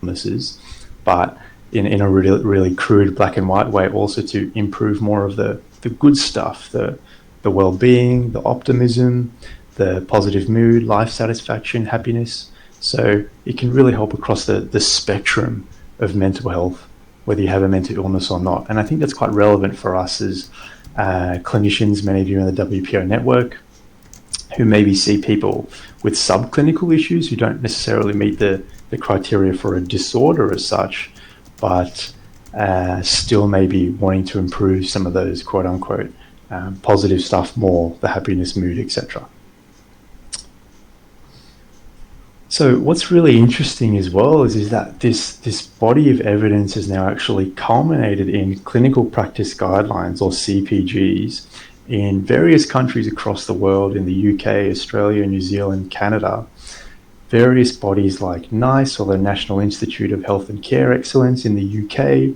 illnesses, but in a really, really crude black and white way, also to improve more of the good stuff, the well-being, the optimism, the positive mood, life satisfaction, happiness. So it can really help across the spectrum of mental health, whether you have a mental illness or not. And I think that's quite relevant for us as clinicians, many of you in the WPO network, who maybe see people with subclinical issues who don't necessarily meet the criteria for a disorder as such, but still maybe wanting to improve some of those quote unquote positive stuff more, the happiness, mood, etc. So what's really interesting as well is that this body of evidence has now actually culminated in clinical practice guidelines, or CPGs, in various countries across the world, in the UK, Australia, New Zealand, Canada. Various bodies like NICE, or the National Institute of Health and Care Excellence in the UK,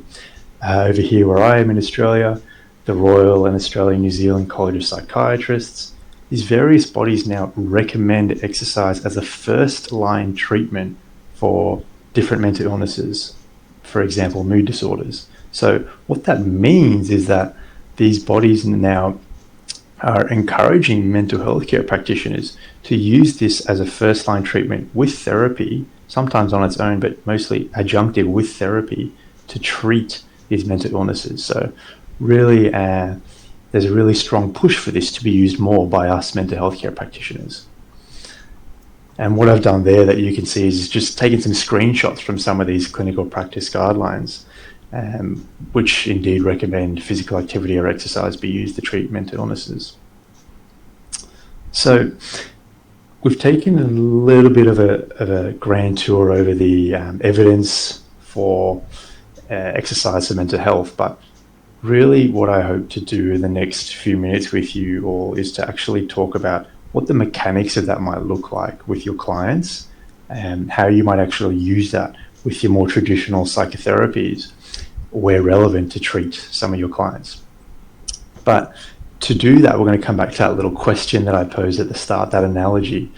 over here where I am in Australia, the Royal and Australian New Zealand College of Psychiatrists. These various bodies now recommend exercise as a first-line treatment for different mental illnesses, for example, mood disorders. So what that means is that these bodies now are encouraging mental health care practitioners to use this as a first-line treatment with therapy, sometimes on its own, but mostly adjunctive with therapy, to treat these mental illnesses. So really, there's a really strong push for this to be used more by us mental health care practitioners. And what I've done there that you can see is just taking some screenshots from some of these clinical practice guidelines, which indeed recommend physical activity or exercise be used to treat mental illnesses. So we've taken a little bit of a grand tour over the evidence for exercise for mental health, but really what I hope to do in the next few minutes with you all is to actually talk about what the mechanics of that might look like with your clients, and how you might actually use that with your more traditional psychotherapies where relevant to treat some of your clients. But to do that, we're going to come back to that little question that I posed at the start, that analogy.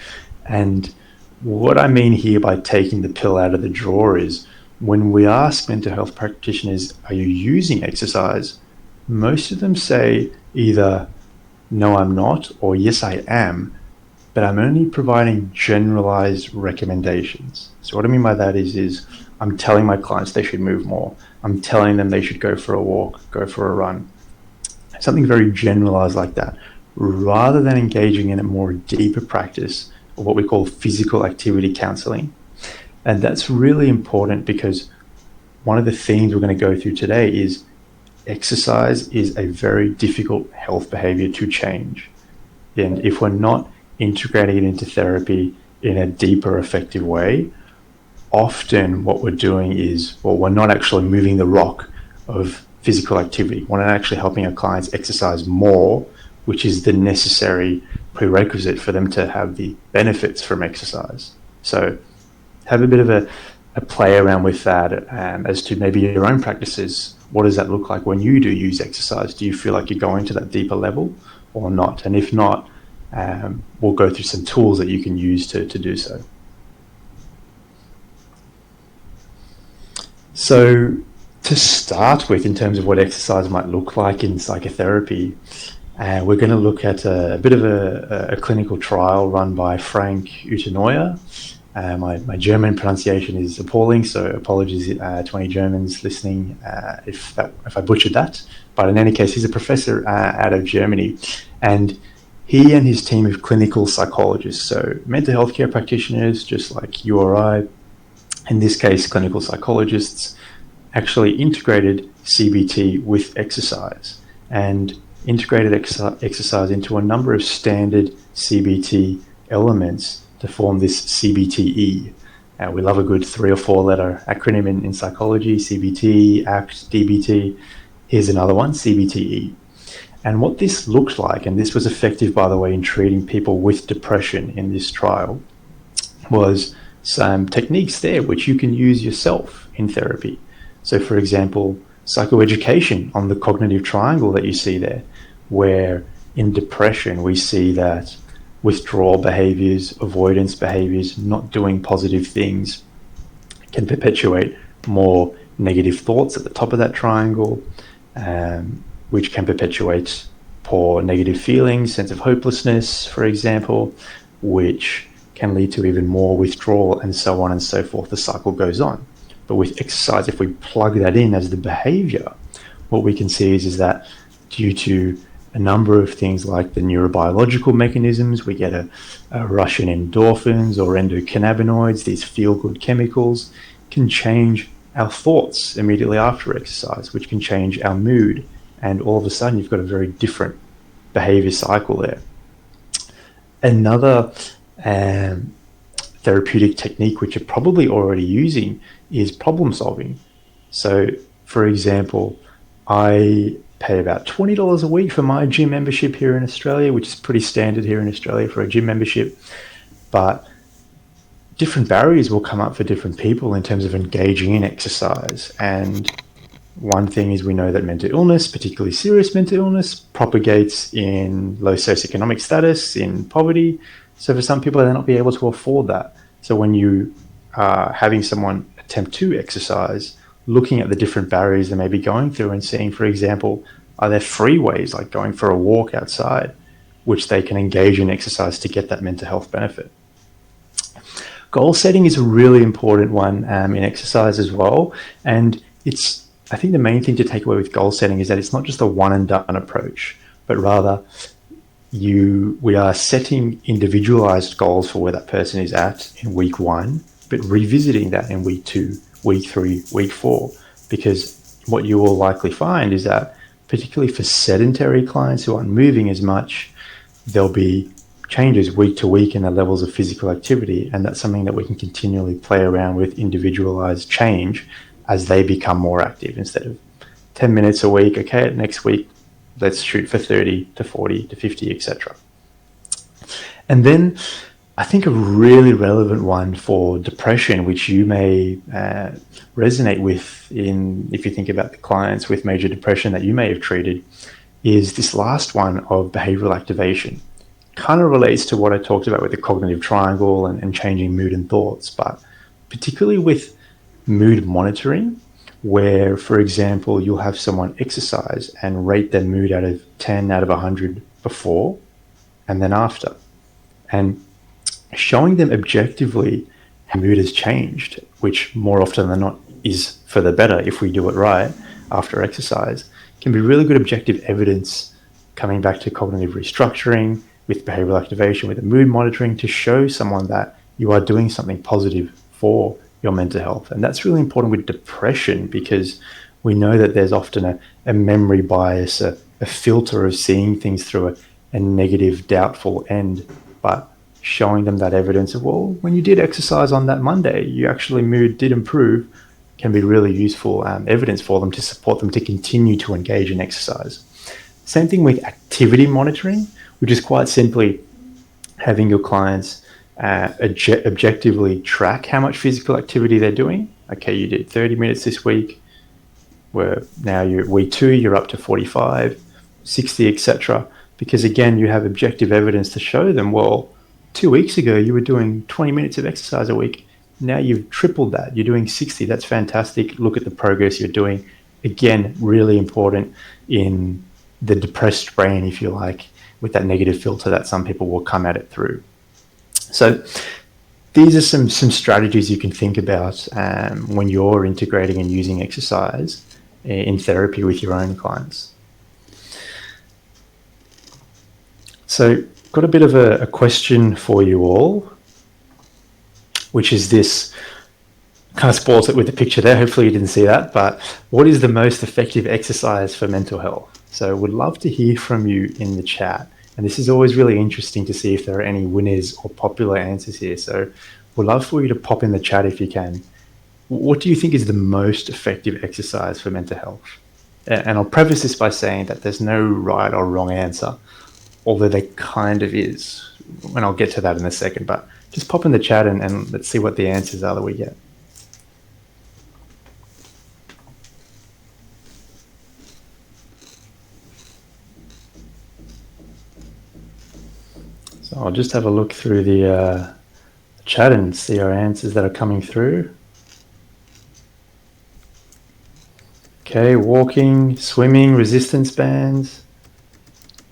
And what I mean here by taking the pill out of the drawer is, when we ask mental health practitioners, are you using exercise? Most of them say either, no, I'm not, or yes, I am, but I'm only providing generalized recommendations. So what I mean by that is I'm telling my clients they should move more. I'm telling them they should go for a walk, go for a run. Something very generalized like that, rather than engaging in a more deeper practice of what we call physical activity counseling. And that's really important because one of the themes we're going to go through today is exercise is a very difficult health behavior to change. And if we're not integrating it into therapy in a deeper, effective way, often what we're doing is, well, we're not actually moving the rock of physical activity. We're not actually helping our clients exercise more, which is the necessary prerequisite for them to have the benefits from exercise. So have a bit of a play around with that as to maybe your own practices. What does that look like when you do use exercise? Do you feel like you're going to that deeper level or not? And if not, we'll go through some tools that you can use to do so. So to start with, in terms of what exercise might look like in psychotherapy, we're going to look at a bit of a clinical trial run by Frank Utenoya. My German pronunciation is appalling, so apologies to any Germans listening if I butchered that. But in any case, he's a professor out of Germany, and he and his team of clinical psychologists, so mental health care practitioners, just like you or I, in this case, clinical psychologists, actually integrated CBT with exercise and integrated exercise into a number of standard CBT elements to form this CBTE. We love a good 3 or 4 letter acronym in psychology: CBT, ACT, DBT. Here's another one, CBTE. And what this looked like, and this was effective, by the way, in treating people with depression in this trial, was some techniques there which you can use yourself in therapy. So for example, psychoeducation on the cognitive triangle that you see there, where in depression we see that withdrawal behaviors, avoidance behaviors, not doing positive things can perpetuate more negative thoughts at the top of that triangle, which can perpetuate poor negative feelings, sense of hopelessness, for example, which can lead to even more withdrawal, and so on and so forth. The cycle goes on. But with exercise, if we plug that in as the behavior, what we can see is that due to a number of things like the neurobiological mechanisms, we get a rush in endorphins or endocannabinoids, these feel-good chemicals, can change our thoughts immediately after exercise, which can change our mood. And all of a sudden, you've got a very different behavior cycle there. Another therapeutic technique, which you're probably already using, is problem solving. So, for example, I pay about $20 a week for my gym membership here in Australia, which is pretty standard here in Australia for a gym membership. But different barriers will come up for different people in terms of engaging in exercise. And one thing is, we know that mental illness, particularly serious mental illness, propagates in low socioeconomic status, in poverty. So for some people, they'll not be able to afford that. So when you are having someone attempt to exercise, looking at the different barriers they may be going through and seeing, for example, are there free ways, like going for a walk outside, which they can engage in exercise to get that mental health benefit. Goal setting is a really important one in exercise as well. And I think the main thing to take away with goal setting is that it's not just a one and done approach, but rather we are setting individualized goals for where that person is at in week 1, but revisiting that in week 2, week 3, week 4, because what you will likely find is that, particularly for sedentary clients who aren't moving as much, there'll be changes week to week in the levels of physical activity, and that's something that we can continually play around with, individualized change as they become more active. Instead of 10 minutes a week, okay, next week let's shoot for 30 to 40 to 50, etc. And then I think a really relevant one for depression, which you may resonate with if you think about the clients with major depression that you may have treated, is this last one of behavioral activation. Kind of relates to what I talked about with the cognitive triangle and changing mood and thoughts, but particularly with mood monitoring, where, for example, you'll have someone exercise and rate their mood out of 10 out of 100 before and then after. And showing them objectively how mood has changed, which more often than not is for the better if we do it right after exercise, can be really good objective evidence coming back to cognitive restructuring, with behavioral activation, with the mood monitoring, to show someone that you are doing something positive for your mental health. And that's really important with depression, because we know that there's often a memory bias, a filter of seeing things through a negative, doubtful end. But showing them that evidence of, well, when you did exercise on that Monday, you actually mood did improve, can be really useful evidence for them to support them to continue to engage in exercise. Same thing with activity monitoring, which is quite simply having your clients objectively track how much physical activity they're doing. Okay, you did 30 minutes this week, where now you're week 2, you're up to 45, 60, etc. Because again, you have objective evidence to show them, well, 2 weeks ago you were doing 20 minutes of exercise a week. Now you've tripled that. You're doing 60. That's fantastic. Look at the progress you're doing. Again, really important in the depressed brain, if you like, with that negative filter that some people will come at it through. So these are some strategies you can think about when you're integrating and using exercise in therapy with your own clients. So got a bit of a question for you all, which is this. Kind of spoils it with the picture there. Hopefully you didn't see that, but what is the most effective exercise for mental health? So would love to hear from you in the chat. And this is always really interesting to see if there are any winners or popular answers here. So would love for you to pop in the chat if you can. What do you think is the most effective exercise for mental health? And I'll preface this by saying that there's no right or wrong answer, although there kind of is, and I'll get to that in a second. But just pop in the chat and let's see what the answers are that we get. So I'll just have a look through the chat and see our answers that are coming through. Okay, walking, swimming, resistance bands.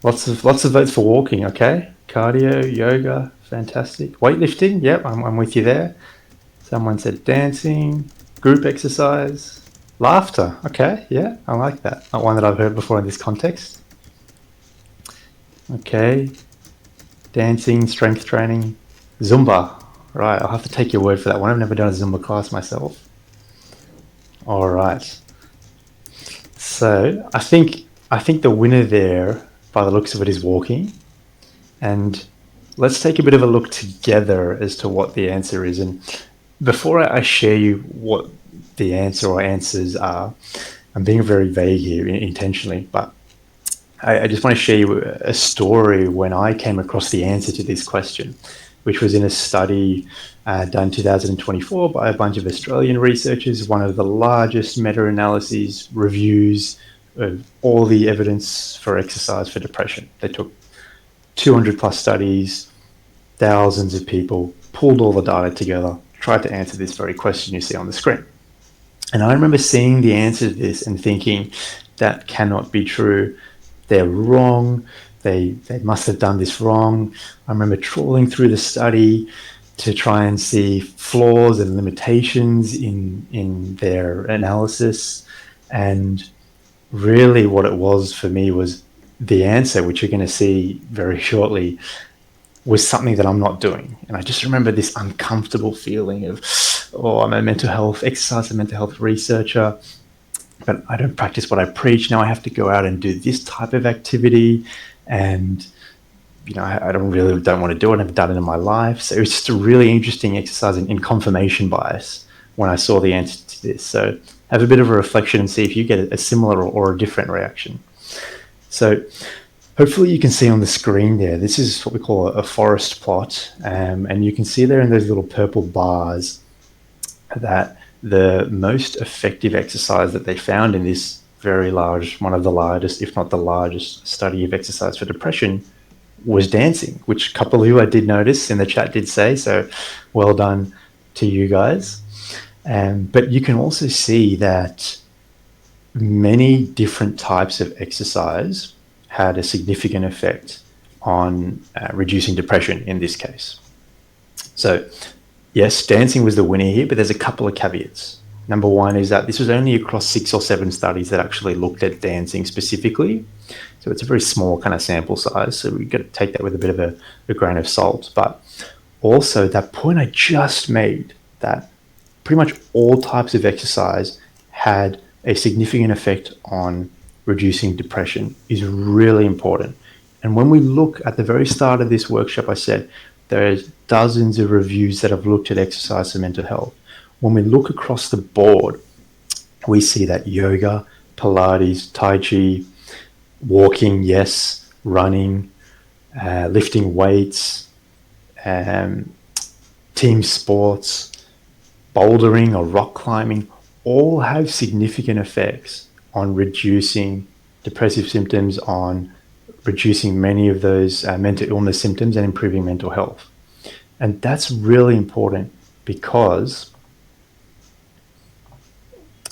Lots of votes for walking. Okay, cardio, yoga, fantastic. Weightlifting. Yep, I'm with you there. Someone said dancing, group exercise, laughter. Okay, yeah, I like that. Not one that I've heard before in this context. Okay, dancing, strength training, Zumba. Right, I'll have to take your word for that one. I've never done a Zumba class myself. All right. So I think the winner there, by the looks of it, is walking. And let's take a bit of a look together as to what the answer is. And before I share you what the answer or answers are, I'm being very vague here intentionally, but I just want to share you a story when I came across the answer to this question, which was in a study done 2024 by a bunch of Australian researchers, one of the largest meta-analyses reviews of all the evidence for exercise for depression. They took 200 plus studies, thousands of people, pulled all the data together, tried to answer this very question you see on the screen. And I remember seeing the answer to this and thinking, that cannot be true. They're wrong. They must have done this wrong. I remember trawling through the study to try and see flaws and limitations in their analysis. And really what it was for me was the answer, which you're going to see very shortly, was something that I'm not doing. And I just remember this uncomfortable feeling of, oh, I'm a mental health exercise and mental health researcher, but I don't practice what I preach. Now I have to go out and do this type of activity. And, I don't want to do it. I've never done it in my life. So it's just a really interesting exercise in confirmation bias when I saw the answer to this. So have a bit of a reflection and see if you get a similar or a different reaction. So hopefully you can see on the screen there, this is what we call a forest plot. And you can see there in those little purple bars that the most effective exercise that they found in this very large, one of the largest, if not the largest study of exercise for depression was dancing, which a couple who I did notice in the chat did say, so well done to you guys. But you can also see that many different types of exercise had a significant effect on reducing depression in this case. So yes, dancing was the winner here, but there's a couple of caveats. Number one is that this was only across 6 or 7 studies that actually looked at dancing specifically. So it's a very small kind of sample size. So we've got to take that with a bit of a grain of salt. But also that point I just made, that pretty much all types of exercise had a significant effect on reducing depression, is really important. And when we look at the very start of this workshop, I said there's dozens of reviews that have looked at exercise and mental health. When we look across the board, we see that yoga, Pilates, Tai Chi, walking, yes, running, lifting weights, team sports, bouldering or rock climbing, all have significant effects on reducing depressive symptoms, on reducing many of those mental illness symptoms and improving mental health. And that's really important because,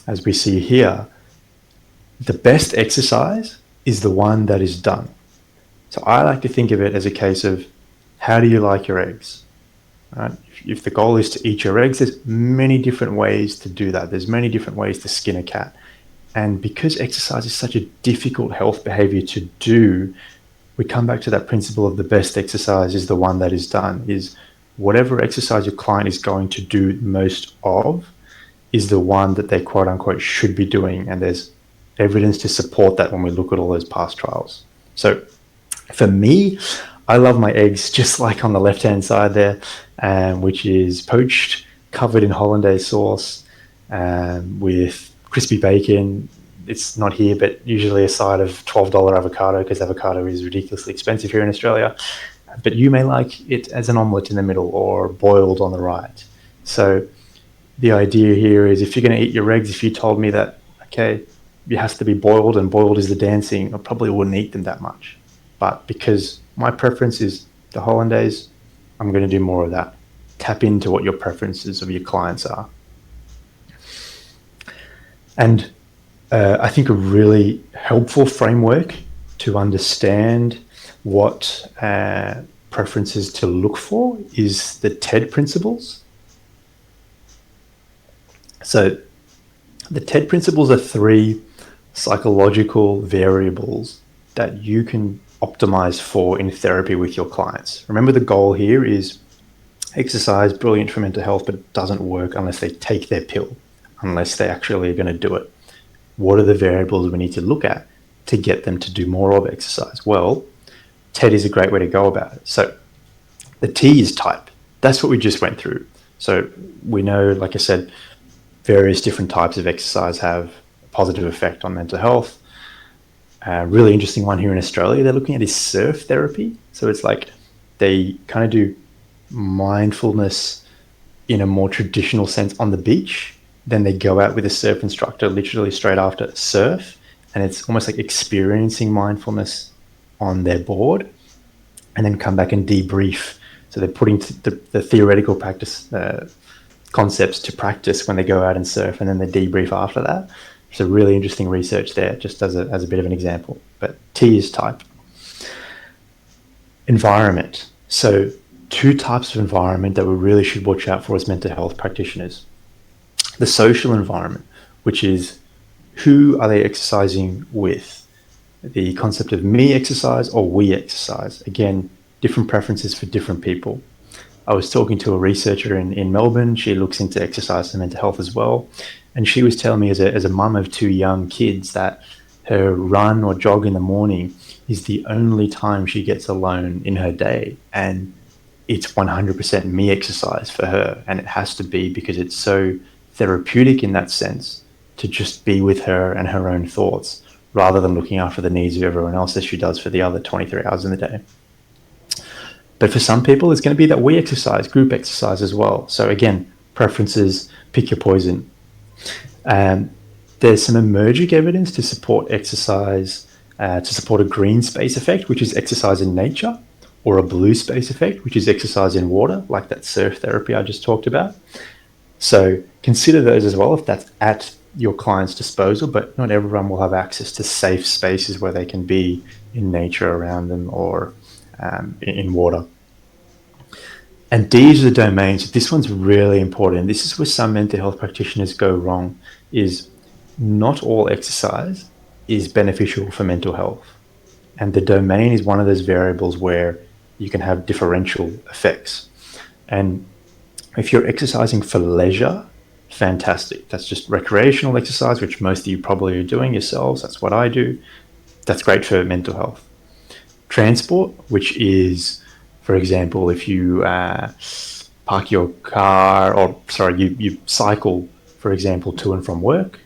as we see here, the best exercise is the one that is done. So I like to think of it as a case of, how do you like your eggs? Right? If the goal is to eat your eggs, there's many different ways to do that. There's many different ways to skin a cat. And because exercise is such a difficult health behavior to do, we come back to that principle of the best exercise is the one that is done, is whatever exercise your client is going to do most of is the one that they quote unquote should be doing. And there's evidence to support that when we look at all those past trials. So for me, I love my eggs just like on the left-hand side there, which is poached, covered in hollandaise sauce, with crispy bacon. It's not here, but usually a side of $12 avocado, because avocado is ridiculously expensive here in Australia. But you may like it as an omelette in the middle or boiled on the right. So the idea here is, if you're going to eat your eggs, if you told me that, okay, it has to be boiled and boiled is the dancing, I probably wouldn't eat them that much. But because my preference is the hollandaise, I'm going to do more of that. Tap into what your preferences of your clients are. And I think a really helpful framework to understand what preferences to look for is the TED principles. So the TED principles are 3 psychological variables that you can optimize for in therapy with your clients. Remember, the goal here is exercise, brilliant for mental health, but it doesn't work unless they take their pill, unless they actually are going to do it. What are the variables we need to look at to get them to do more of exercise? Well, TED is a great way to go about it. So the T is type. That's what we just went through. So we know, like I said, various different types of exercise have a positive effect on mental health. A really interesting one here in Australia they're looking at is surf therapy. So it's like they kind of do mindfulness in a more traditional sense on the beach. Then they go out with a surf instructor literally straight after surf, and it's almost like experiencing mindfulness on their board, and then come back and debrief. So they're putting the theoretical practice concepts to practice when they go out and surf, and then they debrief after that. It's a really interesting research there, just as a bit of an example. But T is type. Environment. So 2 types of environment that we really should watch out for as mental health practitioners. The social environment, which is who are they exercising with? The concept of me exercise or we exercise. Again, different preferences for different people. I was talking to a researcher in Melbourne. She looks into exercise and mental health as well. And she was telling me as a mum of 2 young kids that her run or jog in the morning is the only time she gets alone in her day. And it's 100% me exercise for her. And it has to be because it's so therapeutic in that sense to just be with her and her own thoughts rather than looking after the needs of everyone else as she does for the other 23 hours in the day. But for some people, it's going to be that we exercise, group exercise as well. So again, preferences, pick your poison. There's some emerging evidence to support exercise, to support a green space effect, which is exercise in nature, or a blue space effect, which is exercise in water, like that surf therapy I just talked about. So consider those as well if that's at your client's disposal, but not everyone will have access to safe spaces where they can be in nature around them or in water. And D is the domain. So this one's really important. This is where some mental health practitioners go wrong, is not all exercise is beneficial for mental health. And the domain is one of those variables where you can have differential effects. And if you're exercising for leisure, fantastic. That's just recreational exercise, which most of you probably are doing yourselves. That's what I do. That's great for mental health. Transport, which is, for example, if you park your car, you cycle, for example, to and from work,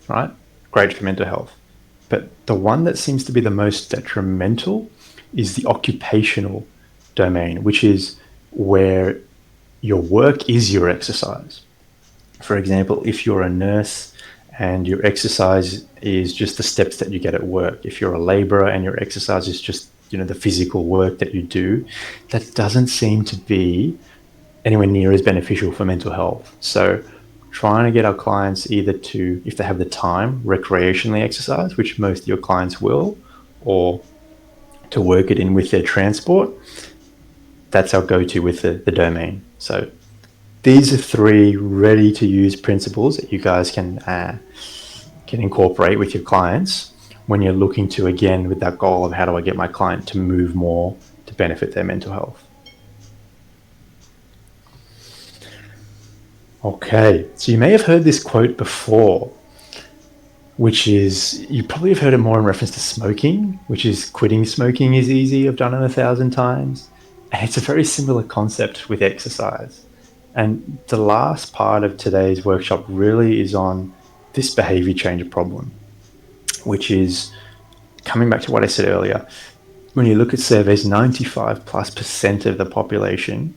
right? Great for mental health. But the one that seems to be the most detrimental is the occupational domain, which is where your work is your exercise. For example, if you're a nurse and your exercise is just the steps that you get at work, if you're a laborer and your exercise is just the physical work that you do, that doesn't seem to be anywhere near as beneficial for mental health. So trying to get our clients either to, if they have the time, recreationally exercise, which most of your clients will, or to work it in with their transport, that's our go-to with the domain. So these are 3 ready-to-use principles that you guys can incorporate with your clients when you're looking to, again, with that goal of how do I get my client to move more to benefit their mental health. Okay, so you may have heard this quote before, which is, you probably have heard it more in reference to smoking, which is quitting smoking is easy. I've done it 1,000 times. And it's a very similar concept with exercise. And the last part of today's workshop really is on this behavior change problem, which is coming back to what I said earlier. When you look at surveys, 95+% of the population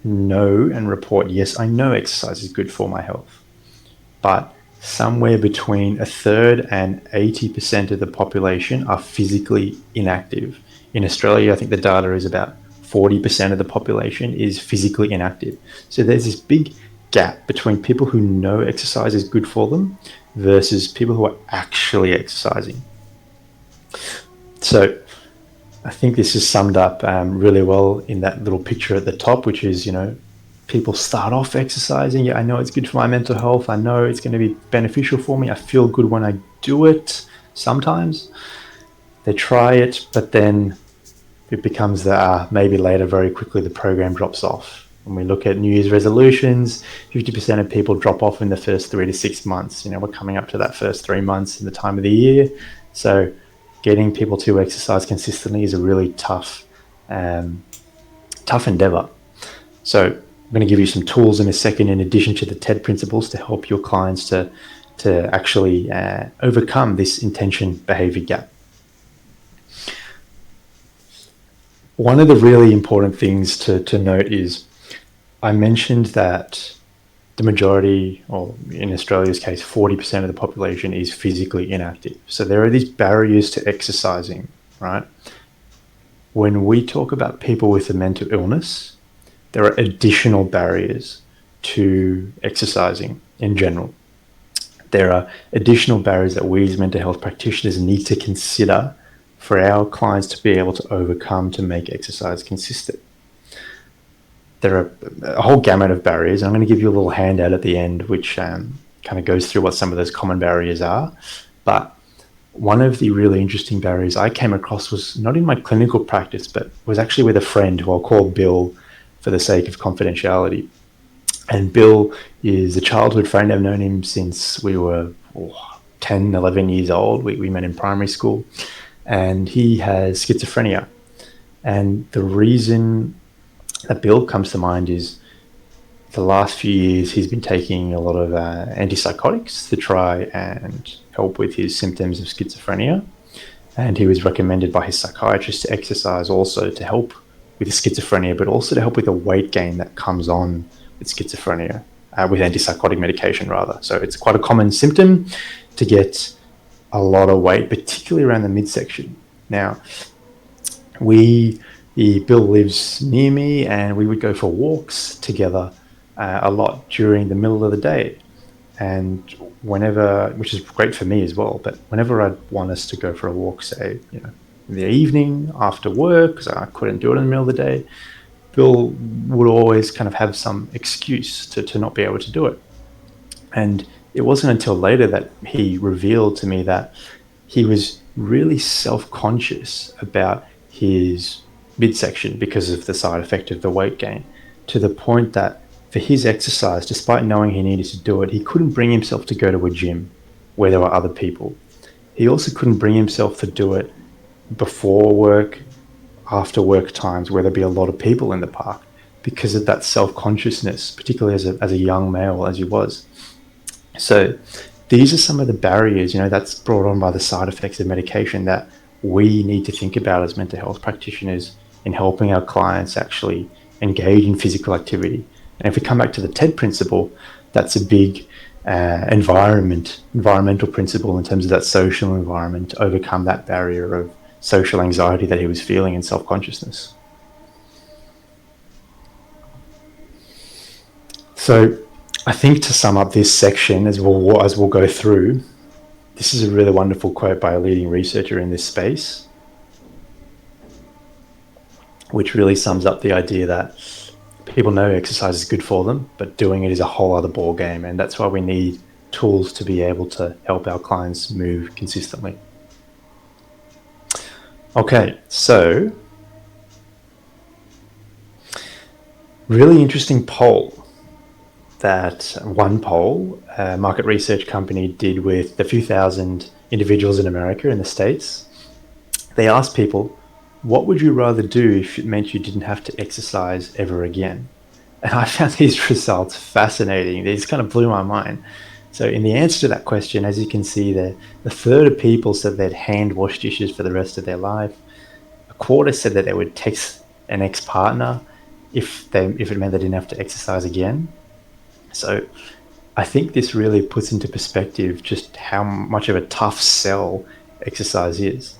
know and report, yes, I know exercise is good for my health. But somewhere between 1/3 and 80% of the population are physically inactive. In Australia, I think the data is about 40% of the population is physically inactive. So there's this big gap between people who know exercise is good for them versus people who are actually exercising. So I think this is summed up really well in that little picture at the top, which is, people start off exercising. Yeah, I know it's good for my mental health. I know it's going to be beneficial for me. I feel good when I do it. Sometimes they try it, but then it becomes maybe later, very quickly, the program drops off. When we look at New Year's resolutions, 50% of people drop off in the first 3 to 6 months. We're coming up to that first 3 months in the time of the year. So getting people to exercise consistently is a really tough endeavor. So I'm going to give you some tools in a second, in addition to the TED principles, to help your clients to actually overcome this intention behavior gap. One of the really important things to note is, I mentioned that the majority, or in Australia's case, 40% of the population is physically inactive. So there are these barriers to exercising, right? When we talk about people with a mental illness, there are additional barriers to exercising in general. There are additional barriers that we as mental health practitioners need to consider for our clients to be able to overcome to make exercise consistent. There are a whole gamut of barriers. I'm going to give you a little handout at the end, which kind of goes through what some of those common barriers are. But one of the really interesting barriers I came across was not in my clinical practice, but was actually with a friend who I'll call Bill for the sake of confidentiality. And Bill is a childhood friend. I've known him since we were 10, 11 years old. We met in primary school. And he has schizophrenia. And the reason that Bill comes to mind is the last few years he's been taking a lot of antipsychotics to try and help with his symptoms of schizophrenia. And he was recommended by his psychiatrist to exercise also to help with schizophrenia, but also to help with the weight gain that comes on with schizophrenia, with antipsychotic medication rather. So it's quite a common symptom to get a lot of weight, particularly around the midsection. Now, Bill lives near me, and we would go for walks together a lot during the middle of the day. And whenever, which is great for me as well, but whenever I'd want us to go for a walk, say, in the evening after work, because I couldn't do it in the middle of the day, Bill would always kind of have some excuse to not be able to do it. And it wasn't until later that he revealed to me that he was really self-conscious about his midsection because of the side effect of the weight gain, to the point that for his exercise, despite knowing he needed to do it, he couldn't bring himself to go to a gym where there were other people. He also couldn't bring himself to do it before work, after work times where there'd be a lot of people in the park, because of that self-consciousness, particularly as a young male as he was. So these are some of the barriers, that's brought on by the side effects of medication that we need to think about as mental health practitioners in helping our clients actually engage in physical activity. And if we come back to the TED principle, that's a big environmental principle in terms of that social environment to overcome that barrier of social anxiety that he was feeling and self-consciousness. So I think to sum up this section, as we'll go through, this is a really wonderful quote by a leading researcher in this space, which really sums up the idea that people know exercise is good for them, but doing it is a whole other ball game. And that's why we need tools to be able to help our clients move consistently. Okay, so really interesting poll. One poll a market research company did with a few thousand individuals in America, in the States. They asked people, what would you rather do if it meant you didn't have to exercise ever again? And I found these results fascinating. They just kind of blew my mind. So in the answer to that question, as you can see there, a third of people said they'd hand wash dishes for the rest of their life. A quarter said that they would text an ex-partner if it meant they didn't have to exercise again. So I think this really puts into perspective just how much of a tough sell exercise is.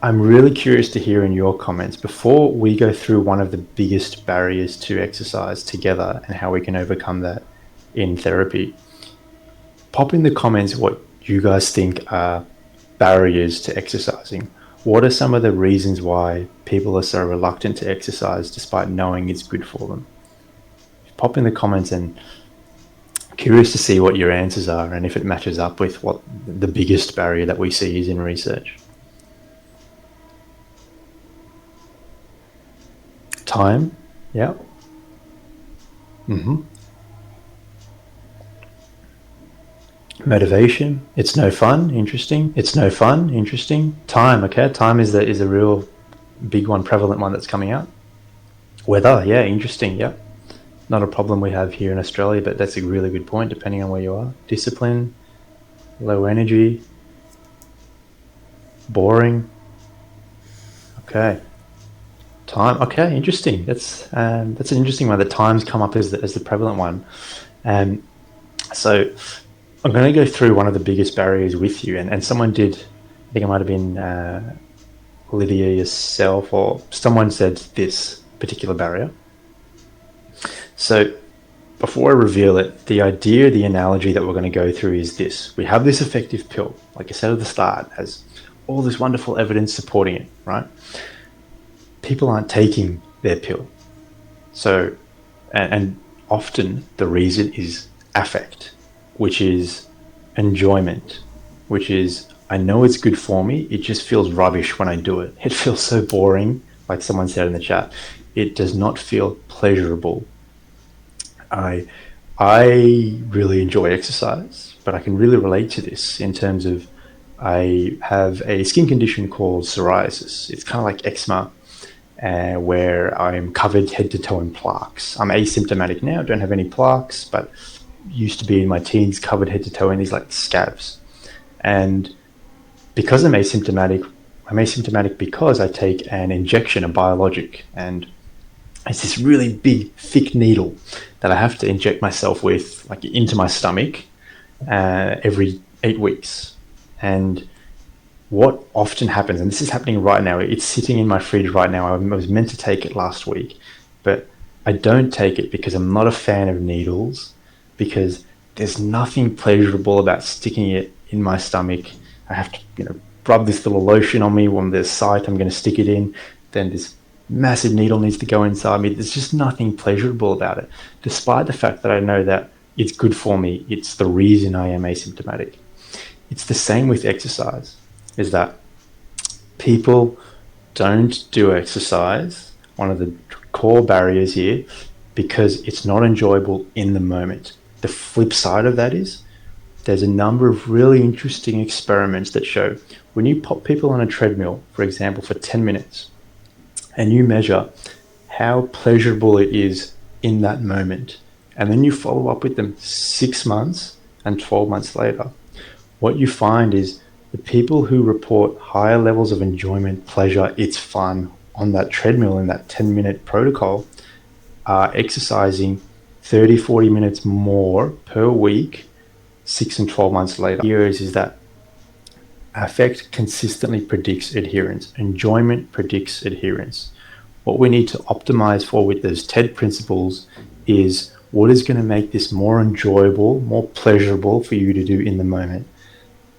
I'm really curious to hear in your comments before we go through one of the biggest barriers to exercise together and how we can overcome that in therapy. Pop in the comments what you guys think are barriers to exercising. What are some of the reasons why people are so reluctant to exercise despite knowing it's good for them? Pop in the comments, and curious to see what your answers are and if it matches up with what the biggest barrier that we see is in research. Time, yeah. Motivation, it's no fun, interesting. It's no fun, interesting. Time, okay. Time is a real big one, prevalent one that's coming out. Weather, yeah, interesting, yeah. Not a problem we have here in Australia, but that's a really good point depending on where you are. Discipline, low energy, boring. Okay. Time. Okay, interesting. That's an interesting one. The times come up as the prevalent one. So I'm going to go through one of the biggest barriers with you, and someone did. I think it might have been Lydia yourself, or someone said this particular barrier. So before I reveal it, the idea, the analogy that we're going to go through is this. We have this effective pill, like I said at the start, has all this wonderful evidence supporting it, right? People aren't taking their pill. So, and often the reason is affect, which is enjoyment, which is, I know it's good for me, it just feels rubbish when I do it. It feels so boring, like someone said in the chat. It does not feel pleasurable. I really enjoy exercise, but I can really relate to this in terms of I have a skin condition called psoriasis. It's kind of like eczema, where I'm covered head to toe in plaques. I'm asymptomatic now, don't have any plaques, but used to be in my teens covered head to toe in these like scabs. And because I'm asymptomatic because I take an injection, a biologic, and it's this really big, thick needle that I have to inject myself with, like into my stomach, every 8 weeks. And what often happens, and this is happening right now, it's sitting in my fridge right now. I was meant to take it last week, but I don't take it because I'm not a fan of needles, because there's nothing pleasurable about sticking it in my stomach. I have to, rub this little lotion on me on the site I'm going to stick it in. Then this massive needle needs to go inside me. There's just nothing pleasurable about it, despite the fact that I know that it's good for me. It's the reason I am asymptomatic. It's the same with exercise, is that people don't do exercise, one of the core barriers here, because it's not enjoyable in the moment. The flip side of that is there's a number of really interesting experiments that show when you pop people on a treadmill, for example, for 10 minutes, and you measure how pleasurable it is in that moment, and then you follow up with them 6 months and 12 months later, what you find is the people who report higher levels of enjoyment, pleasure, it's fun on that treadmill in that 10-minute protocol are exercising 30, 40 minutes more per week, 6 and 12 months later. Here is that affect consistently predicts adherence. Enjoyment predicts adherence. What we need to optimize for with those TED principles is what is going to make this more enjoyable, more pleasurable for you to do in the moment.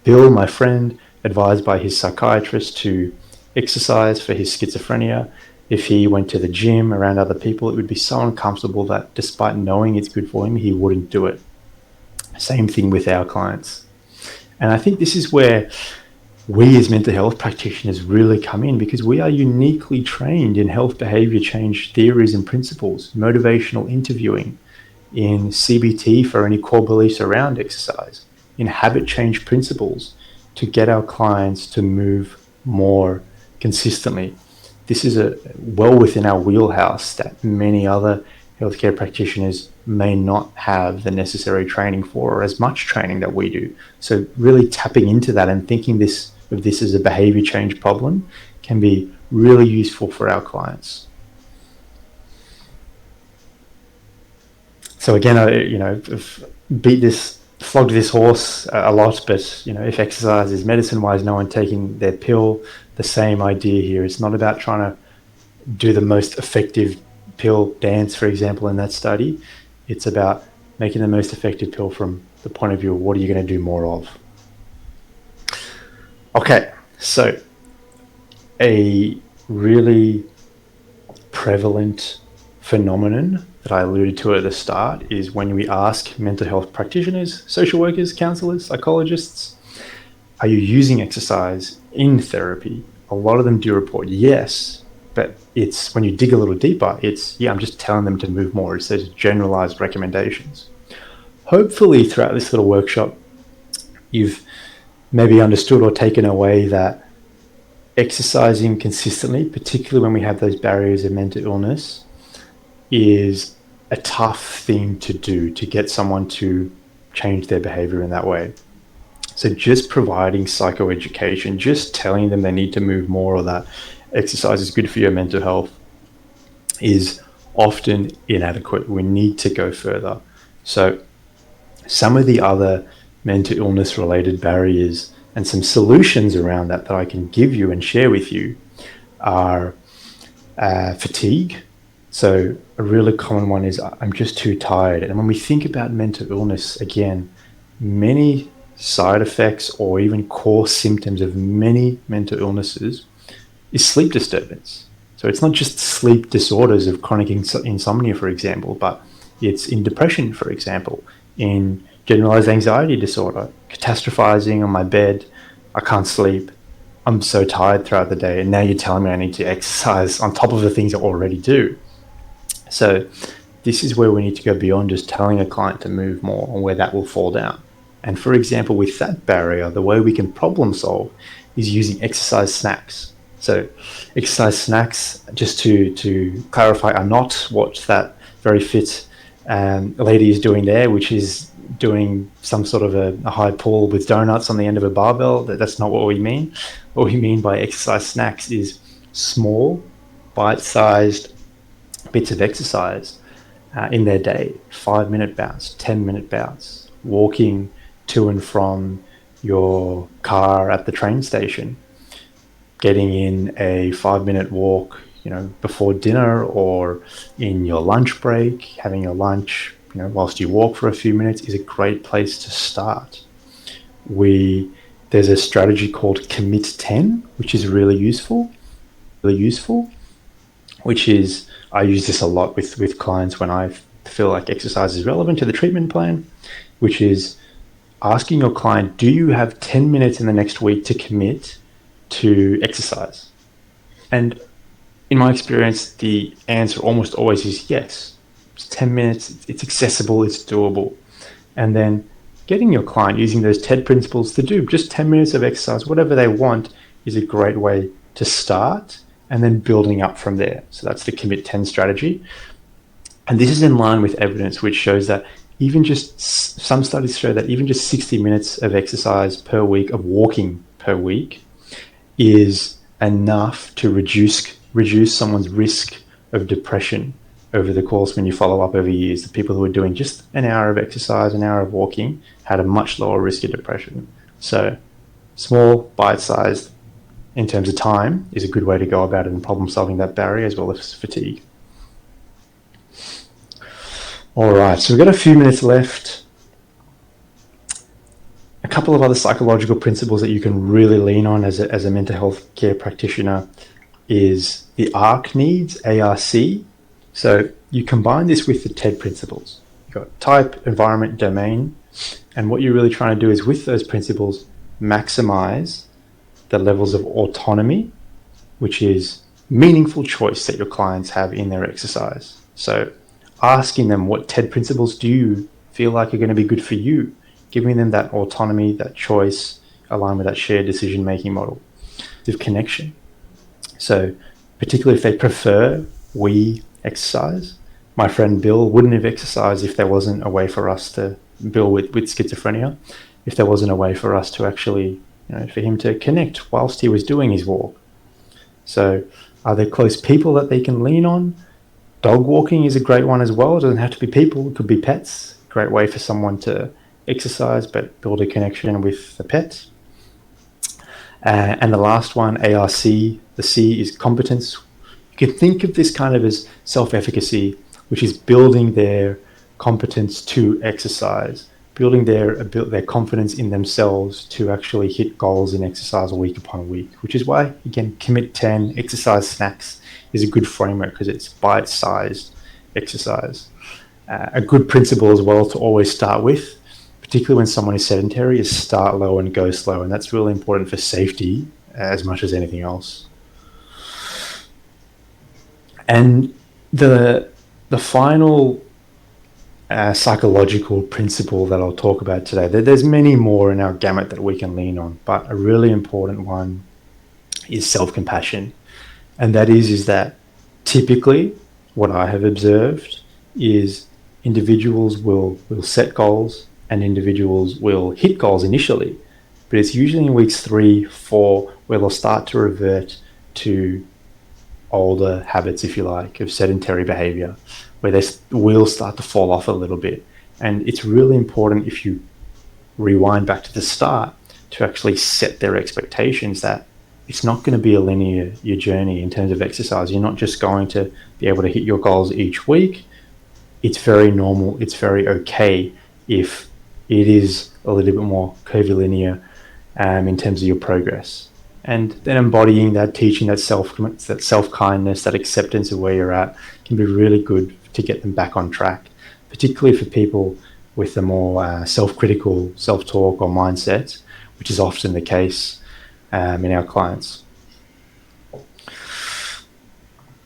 Bill, my friend, advised by his psychiatrist to exercise for his schizophrenia. If he went to the gym around other people, it would be so uncomfortable that despite knowing it's good for him, he wouldn't do it. Same thing with our clients. And I think this is where we as mental health practitioners really come in, because we are uniquely trained in health behavior change theories and principles, motivational interviewing, in CBT for any core beliefs around exercise, in habit change principles to get our clients to move more consistently. This is well within our wheelhouse that many other healthcare practitioners may not have the necessary training for, or as much training that we do. So really tapping into that and thinking of this as a behavior change problem can be really useful for our clients. So again, beat this flogged this horse a lot, but if exercise is medicine-wise, no one taking their pill. The same idea here. It's not about trying to do the most effective pill dance, for example, in that study. It's about making the most effective pill from the point of view of what are you going to do more of. Okay, so a really prevalent phenomenon that I alluded to at the start is when we ask mental health practitioners, social workers, counselors, psychologists, are you using exercise in therapy? A lot of them do report yes, but it's when you dig a little deeper, I'm just telling them to move more. It's those generalized recommendations. Hopefully throughout this little workshop, you've maybe understood or taken away that exercising consistently, particularly when we have those barriers of mental illness, is a tough thing to do to get someone to change their behavior in that way. So just providing psychoeducation, just telling them they need to move more or that exercise is good for your mental health is often inadequate. We need to go further. So some of the other mental illness related barriers and some solutions around that I can give you and share with you are fatigue. So a really common one is I'm just too tired. And when we think about mental illness, again, many side effects or even core symptoms of many mental illnesses is sleep disturbance. So it's not just sleep disorders of chronic insomnia, for example, but it's in depression, for example, in generalized anxiety disorder, catastrophizing on my bed, I can't sleep, I'm so tired throughout the day, and now you're telling me I need to exercise on top of the things I already do. So this is where we need to go beyond just telling a client to move more and where that will fall down. And for example, with that barrier, the way we can problem solve is using exercise snacks. So exercise snacks, just to clarify, are not what that very fit lady is doing there, which is doing some sort of a high pull with donuts on the end of a barbell. That's not what we mean. What we mean by exercise snacks is small, bite-sized bits of exercise in their day. 5-minute bouts, 10-minute bouts, walking to and from your car at the train station, getting in a 5-minute walk, before dinner or in your lunch break, having your lunch, whilst you walk for a few minutes is a great place to start. There's a strategy called Commit 10, which is really useful, which is, I use this a lot with clients when I feel like exercise is relevant to the treatment plan, which is asking your client, do you have 10 minutes in the next week to commit to exercise? And in my experience, the answer almost always is yes. It's 10 minutes, it's accessible, it's doable. And then getting your client using those TED principles to do just 10 minutes of exercise, whatever they want, is a great way to start and then building up from there. So that's the Commit 10 strategy. And this is in line with evidence which shows that some studies show that even just 60 minutes of exercise per week, of walking per week, is enough to reduce someone's risk of depression over the course when you follow up over years. The people who were doing just an hour of exercise, an hour of walking, had a much lower risk of depression. So small, bite-sized in terms of time is a good way to go about it in problem solving that barrier as well as fatigue. All right, so we've got a few minutes left. A couple of other psychological principles that you can really lean on as a mental health care practitioner is the ARC needs, ARC. So you combine this with the TED principles. You've got type, environment, domain, and what you're really trying to do is with those principles, maximize the levels of autonomy, which is meaningful choice that your clients have in their exercise. So asking them what TED principles do you feel like are going to be good for you, giving them that autonomy, that choice, aligned with that shared decision-making model of connection. So particularly if they prefer we exercise, my friend Bill wouldn't have exercised if there wasn't a way for us to, Bill with schizophrenia, if there wasn't a way for us to actually, for him to connect whilst he was doing his walk. So are there close people that they can lean on? Dog walking is a great one as well. It doesn't have to be people, it could be pets. Great way for someone to exercise, but build a connection with the pet. And the last one, ARC, the C is competence. You can think of this kind of as self-efficacy, which is building their competence to exercise, building their confidence in themselves to actually hit goals in exercise week upon week, which is why, again, Commit 10 exercise snacks is a good framework because it's bite-sized exercise. A good principle as well to always start with, particularly when someone is sedentary, is start low and go slow. And that's really important for safety as much as anything else. And the final psychological principle that I'll talk about today, there's many more in our gamut that we can lean on, but a really important one is self-compassion. And that is that typically what I have observed is individuals will set goals and individuals will hit goals initially, but it's usually in weeks 3, 4 where they'll start to revert to older habits, if you like, of sedentary behavior, where they will start to fall off a little bit. And it's really important, if you rewind back to the start, to actually set their expectations that it's not going to be a linear journey in terms of exercise. You're not just going to be able to hit your goals each week. It's very normal, it's very okay if it is a little bit more curvilinear in terms of your progress. And then embodying that, teaching that self-kindness, that acceptance of where you're at can be really good to get them back on track, particularly for people with a more self-critical self-talk or mindset, which is often the case in our clients.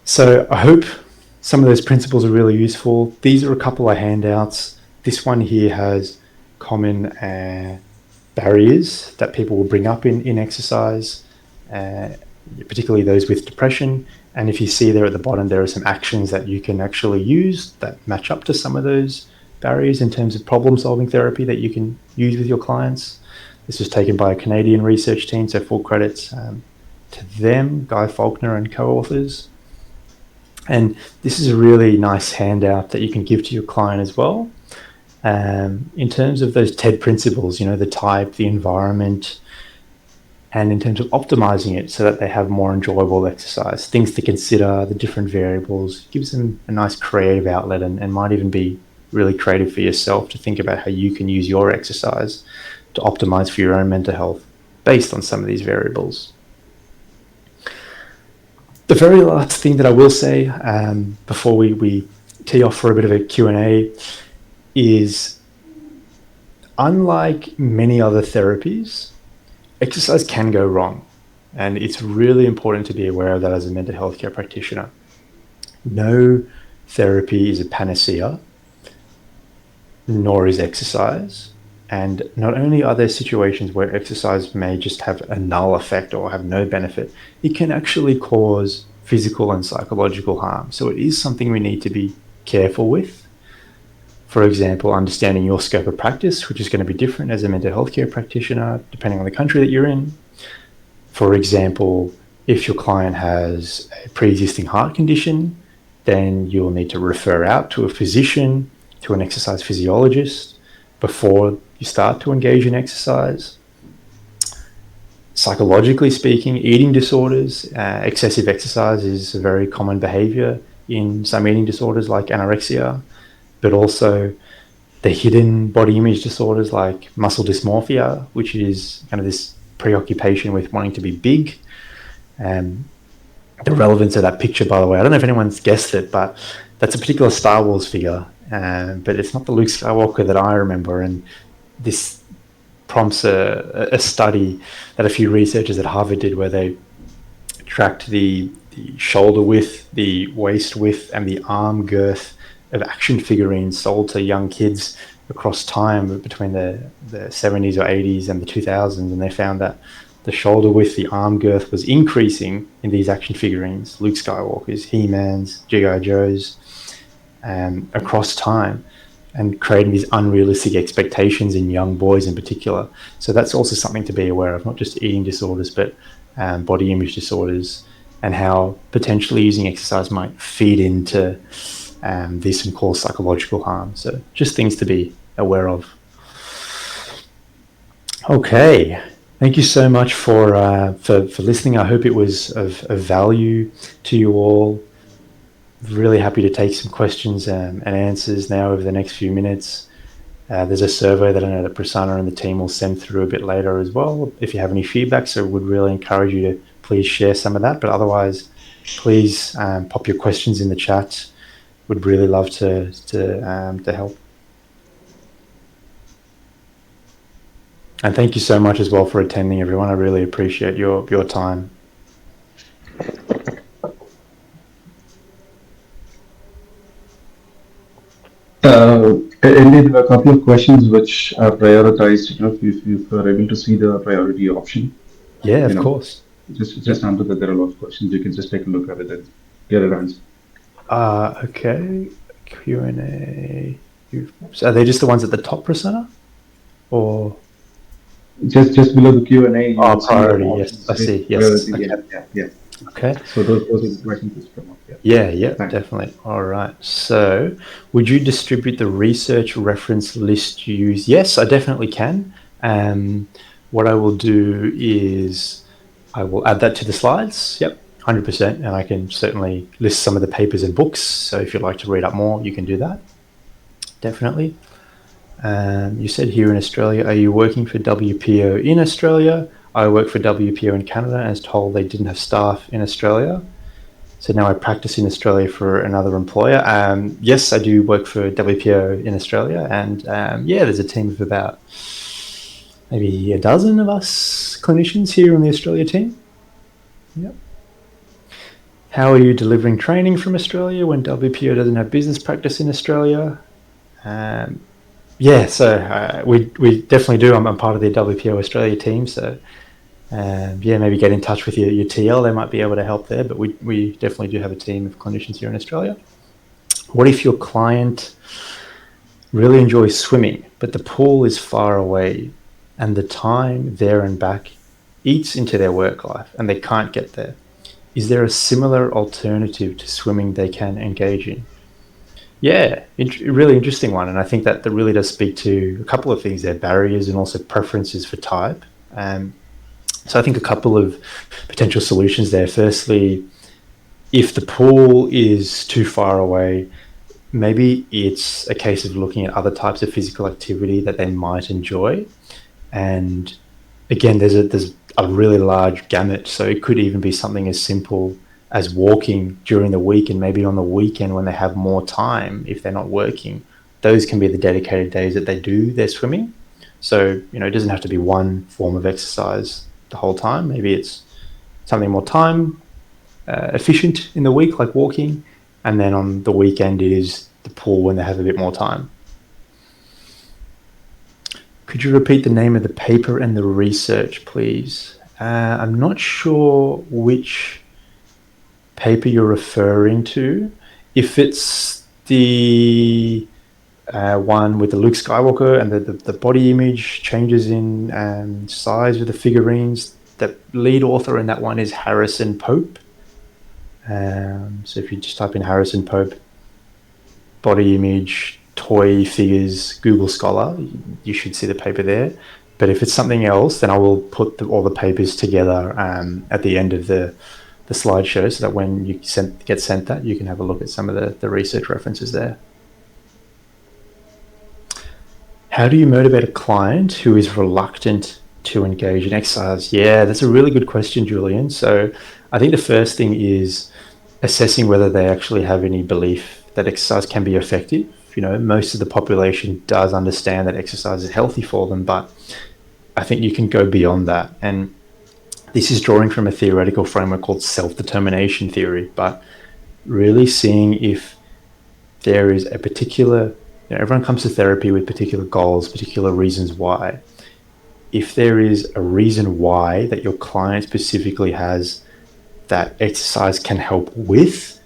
So I hope some of those principles are really useful. These are a couple of handouts. This one here has common barriers that people will bring up in exercise, particularly those with depression. And if you see there at the bottom, there are some actions that you can actually use that match up to some of those barriers in terms of problem-solving therapy that you can use with your clients. This was taken by a Canadian research team, so full credits to them, Guy Faulkner and co-authors. And this is a really nice handout that you can give to your client as well. In terms of those TED principles, the type, the environment, and in terms of optimizing it so that they have more enjoyable exercise, things to consider, the different variables, gives them a nice creative outlet and might even be really creative for yourself to think about how you can use your exercise to optimize for your own mental health based on some of these variables. The very last thing that I will say before we tee off for a bit of a Q&A is, unlike many other therapies, exercise can go wrong. And it's really important to be aware of that as a mental health care practitioner. No therapy is a panacea, nor is exercise. And not only are there situations where exercise may just have a null effect or have no benefit, it can actually cause physical and psychological harm. So it is something we need to be careful with. For example, understanding your scope of practice, which is going to be different as a mental health care practitioner, depending on the country that you're in. For example, if your client has a pre-existing heart condition, then you'll need to refer out to a physician, to an exercise physiologist before you start to engage in exercise. Psychologically speaking, eating disorders, excessive exercise is a very common behavior in some eating disorders like anorexia, but also the hidden body image disorders like muscle dysmorphia, which is kind of this preoccupation with wanting to be big. The relevance of that picture, by the way, I don't know if anyone's guessed it, but that's a particular Star Wars figure, but it's not the Luke Skywalker that I remember. And this prompts a study that a few researchers at Harvard did, where they tracked the shoulder width, the waist width, and the arm girth of action figurines sold to young kids across time between the 70s or 80s and the 2000s. And they found that the shoulder width, the arm girth was increasing in these action figurines, Luke Skywalker's, He-Man's, G.I. Joe's, across time, and creating these unrealistic expectations in young boys in particular. So that's also something to be aware of, not just eating disorders, but body image disorders, and how potentially using exercise might feed into this and cause psychological harm. So just things to be aware of. Okay. Thank you so much for listening. I hope it was of value to you all. Really happy to take some questions and answers now over the next few minutes. There's a survey that I know that Prasanna and the team will send through a bit later as well if you have any feedback. So would really encourage you to please share some of that. But otherwise, please pop your questions in the chat. Would really love to help. And thank you so much as well for attending, everyone. I really appreciate your time. Indeed, there are a couple of questions which are prioritized. If you're able to see the priority option, Yeah, you of know, course. just under that there are a lot of questions. You can just take a look at it and get it answered. Okay. Q&A. So are they just the ones at the top, Prasanna? Or Just below the Q&A, you will see an priority? option Yes, I say see. Yes. priority. Yeah, Okay. yeah, yeah. Okay. So those are the questions which come up. Yeah. Yeah, yeah, Thanks. definitely. All right. So, would you distribute the research reference list you use? Yes, I definitely can. What I will do is I will add that to the slides. Yep, 100%. And I can certainly list some of the papers and books. So, if you'd like to read up more, you can do that. Definitely. You said here in Australia, are you working for WPO in Australia? I work for WPO in Canada and was told they didn't have staff in Australia. So now I practice in Australia for another employer. Yes, I do work for WPO in Australia. And yeah, there's a team of about maybe a dozen of us clinicians here on the Australia team. Yep. How are you delivering training from Australia when WPO doesn't have business practice in Australia? Yeah, so we definitely do. I'm part of the WPO Australia team, so yeah, maybe get in touch with your TL. They might be able to help there. But we definitely do have a team of clinicians here in Australia. What if your client really enjoys swimming, but the pool is far away, and the time there and back eats into their work life, and they can't get there? Is there a similar alternative to swimming they can engage in? Yeah, really interesting one. And I think that really does speak to a couple of things there, barriers and also preferences for type. So I think a couple of potential solutions there. Firstly, if the pool is too far away, maybe it's a case of looking at other types of physical activity that they might enjoy. And again, there's a really large gamut. So it could even be something as simple as walking during the week, and maybe on the weekend when they have more time, if they're not working, those can be the dedicated days that they do their swimming. So, it doesn't have to be one form of exercise the whole time. Maybe it's something more time efficient in the week, like walking, and then on the weekend it is the pool when they have a bit more time. Could you repeat the name of the paper and the research, please? I'm not sure which paper you're referring to. If it's the one with the Luke Skywalker and the body image changes in size with the figurines, the lead author in that one is Harrison Pope. So if you just type in Harrison Pope, body image, toy figures, Google Scholar, you should see the paper there. But if it's something else, then I will put all the papers together at the end of the slideshow, so that when you get sent that, you can have a look at some of the research references there. How do you motivate a client who is reluctant to engage in exercise? Yeah, that's a really good question, Julian. So I think the first thing is assessing whether they actually have any belief that exercise can be effective. Most of the population does understand that exercise is healthy for them, but I think you can go beyond that. And this is drawing from a theoretical framework called self-determination theory, but really seeing if there is a particular, everyone comes to therapy with particular goals, particular reasons why. If there is a reason why that your client specifically has that exercise can help with,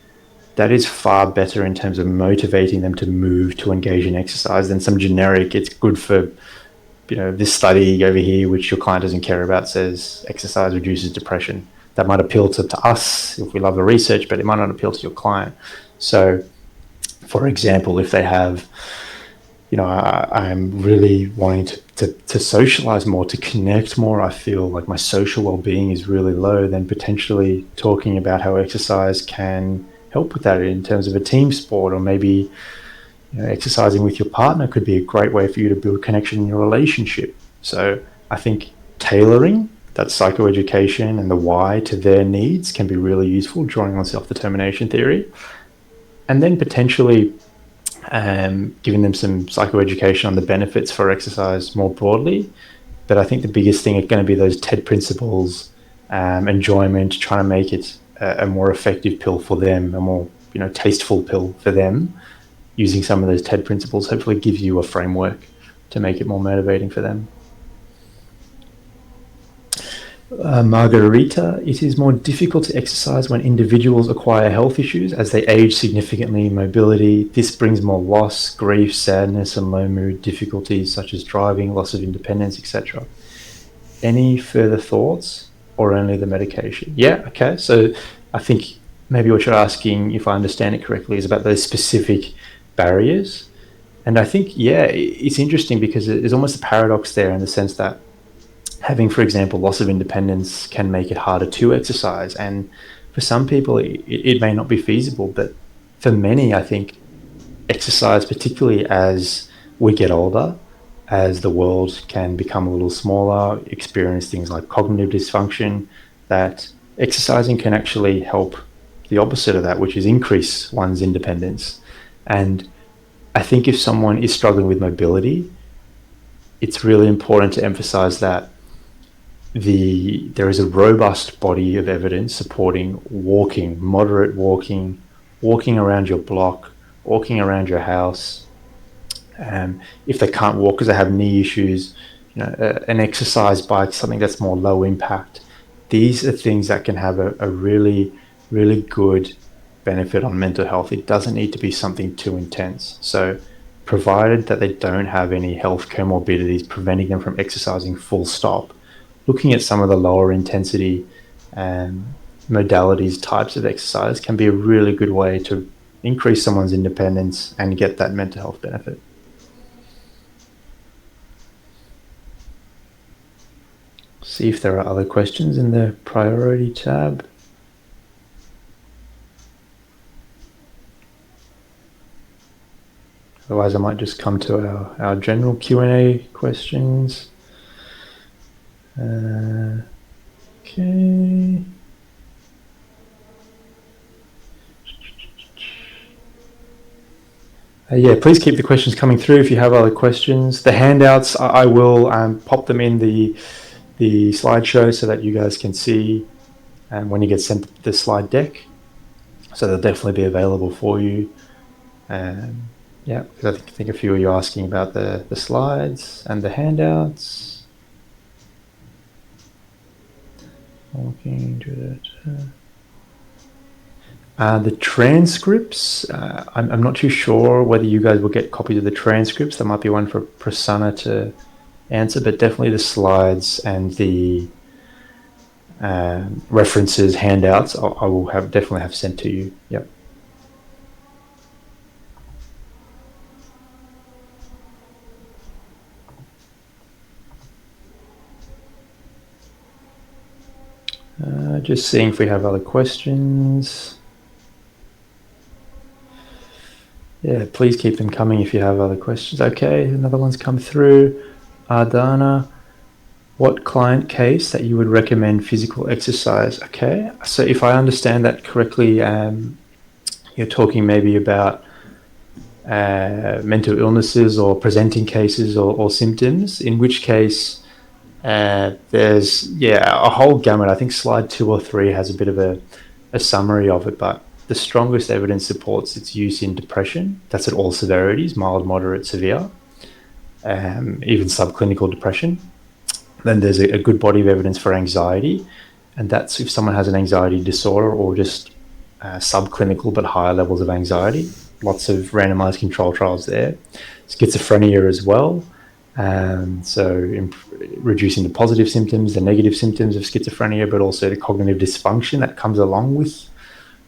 that is far better in terms of motivating them to move to engage in exercise than some generic, it's good for, this study over here, which your client doesn't care about, says exercise reduces depression. That might appeal to us if we love the research, but it might not appeal to your client. So, for example, if they have, I'm really wanting to socialize more, to connect more. I feel like my social well-being is really low. Then potentially talking about how exercise can help with that in terms of a team sport, or maybe exercising with your partner could be a great way for you to build connection in your relationship. So I think tailoring that psychoeducation and the why to their needs can be really useful, drawing on self-determination theory, and then potentially giving them some psychoeducation on the benefits for exercise more broadly. But I think the biggest thing is going to be those TED principles, enjoyment, trying to make it a more effective pill for them, a more tasteful pill for them. Using some of those TED principles hopefully gives you a framework to make it more motivating for them. Margarita, it is more difficult to exercise when individuals acquire health issues as they age significantly in mobility. This brings more loss, grief, sadness, and low mood difficulties such as driving, loss of independence, etc. Any further thoughts, or only the medication? Yeah, okay. So I think maybe what you're asking, if I understand it correctly, is about those specific barriers. And I think, yeah, it's interesting because there's almost a paradox there in the sense that having, for example, loss of independence can make it harder to exercise. And for some people, it may not be feasible. But for many, I think exercise, particularly as we get older, as the world can become a little smaller, experience things like cognitive dysfunction, that exercising can actually help the opposite of that, which is increase one's independence. And I think if someone is struggling with mobility, it's really important to emphasize that there is a robust body of evidence supporting walking, moderate walking, walking around your block, walking around your house. If they can't walk because they have knee issues, an exercise bike, something that's more low impact. These are things that can have a really, really good benefit on mental health. It doesn't need to be something too intense. So provided that they don't have any health comorbidities preventing them from exercising full stop, looking at some of the lower intensity modalities, types of exercise can be a really good way to increase someone's independence and get that mental health benefit. See if there are other questions in the priority tab. Otherwise, I might just come to our general Q&A questions. Okay. Yeah, please keep the questions coming through if you have other questions. The handouts, I will pop them in the slideshow so that you guys can see when you get sent the slide deck. So they'll definitely be available for you. Yeah, because I think a few of you are asking about the slides and the handouts. Walking to that. The transcripts, I'm not too sure whether you guys will get copies of the transcripts. There might be one for Prasanna to answer, but definitely the slides and the references, handouts, I will definitely have sent to you. Yep. Just seeing if we have other questions. Yeah, please keep them coming if you have other questions. Okay, another one's come through. Ardana, what client case that you would recommend physical exercise? Okay, so if I understand that correctly, you're talking maybe about mental illnesses or presenting cases or symptoms, in which case there's a whole gamut. I think slide 2 or 3 has a bit of a summary of it, but the strongest evidence supports its use in depression. That's at all severities, mild, moderate, severe, even subclinical depression. Then there's a good body of evidence for anxiety, and that's if someone has an anxiety disorder or just subclinical but higher levels of anxiety. Lots of randomized control trials there. Schizophrenia as well. So reducing the positive symptoms, the negative symptoms of schizophrenia, but also the cognitive dysfunction that comes along with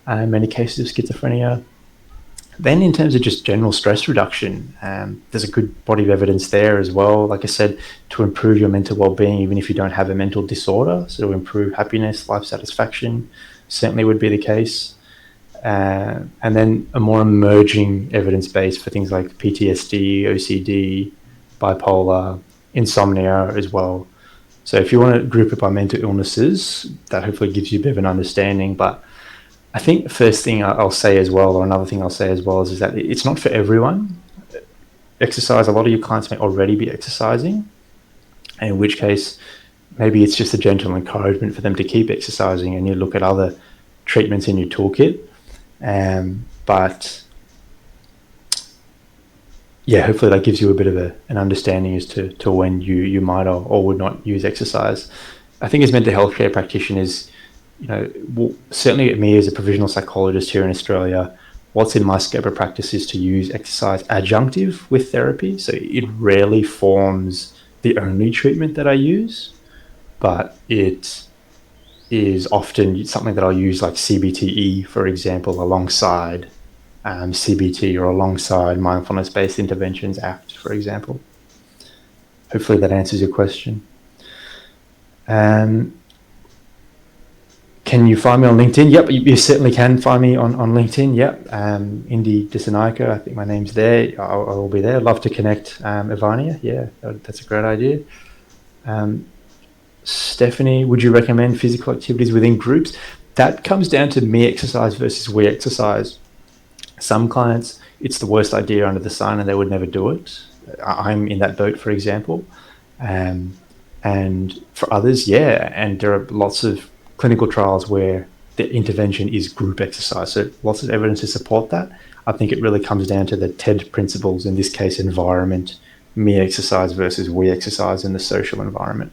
many cases of schizophrenia. Then, in terms of just general stress reduction, there's a good body of evidence there as well. Like I said, to improve your mental well-being, even if you don't have a mental disorder, so to improve happiness, life satisfaction, certainly would be the case. And then a more emerging evidence base for things like PTSD, OCD, bipolar, insomnia as well. So if you want to group it by mental illnesses, that hopefully gives you a bit of an understanding. But I think the first thing I'll say as well, or another thing I'll say as well, is that it's not for everyone. Exercise, a lot of your clients may already be exercising, in which case maybe it's just a gentle encouragement for them to keep exercising, and you look at other treatments in your toolkit. But yeah, hopefully that gives you a bit of an understanding as to when you might or would not use exercise. I think as mental health care practitioners, well, certainly me as a provisional psychologist here in Australia, what's in my scope of practice is to use exercise adjunctive with therapy. So it rarely forms the only treatment that I use, but it is often something that I'll use, like CBTE, for example, alongside CBT or alongside mindfulness-based interventions, ACT, for example. Hopefully that answers your question. Can you find me on LinkedIn? Yep, you certainly can find me on LinkedIn. Yep, Indy Disanaika, I think my name's there. I will be there. Love to connect, Ivania. Yeah, that's a great idea. Stephanie, would you recommend physical activities within groups? That comes down to me exercise versus we exercise. Some clients, it's the worst idea under the sun and they would never do it. I'm in that boat, for example. And for others, yeah, and there are lots of clinical trials where the intervention is group exercise. So lots of evidence to support that. I think it really comes down to the TED principles, in this case, environment, me exercise versus we exercise in the social environment.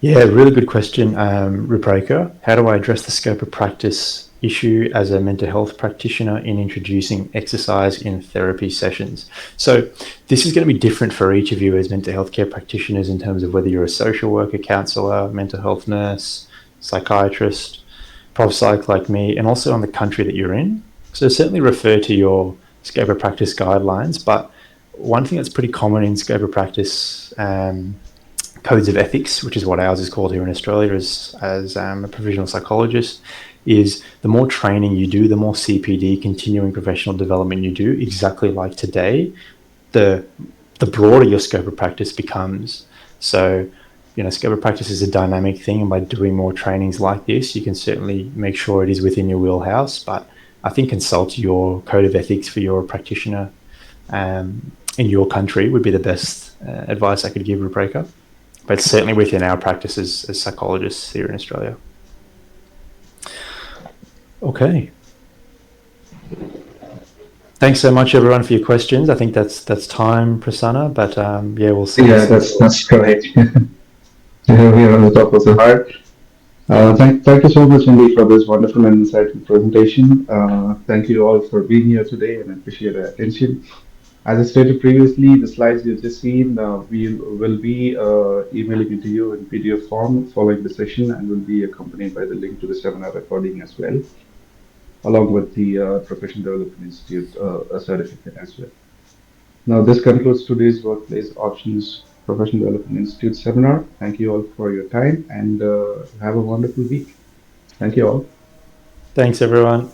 Yeah, really good question, Rupreka. How do I address the scope of practice issue as a mental health practitioner in introducing exercise in therapy sessions? So this is going to be different for each of you as mental health care practitioners in terms of whether you're a social worker, counsellor, mental health nurse, psychiatrist, prof psych like me, and also on the country that you're in. So certainly refer to your scope of practice guidelines. But one thing that's pretty common in scope of practice codes of ethics, which is what ours is called here in Australia as a provisional psychologist, is the more training you do, the more CPD, continuing professional development you do, exactly like today, the broader your scope of practice becomes. So, scope of practice is a dynamic thing, and by doing more trainings like this, you can certainly make sure it is within your wheelhouse. But I think consult your code of ethics for your practitioner in your country would be the best advice I could give, Rupreka. But certainly within our practices as psychologists here in Australia. Okay. Thanks so much, everyone, for your questions. I think that's time, Prasanna. But yeah, we'll see. Yeah, that's correct. We are on the top of the heart. Thank you so much, Indy, for this wonderful and insightful presentation. Thank you all for being here today, and I appreciate your attention. As I stated previously, the slides you've just seen, we will be emailing it to you in PDF form following the session, and will be accompanied by the link to the seminar recording as well, along with the Professional Development Institute certificate as well. Now, this concludes today's Workplace Options Professional Development Institute seminar. Thank you all for your time, and have a wonderful week. Thank you all. Thanks, everyone.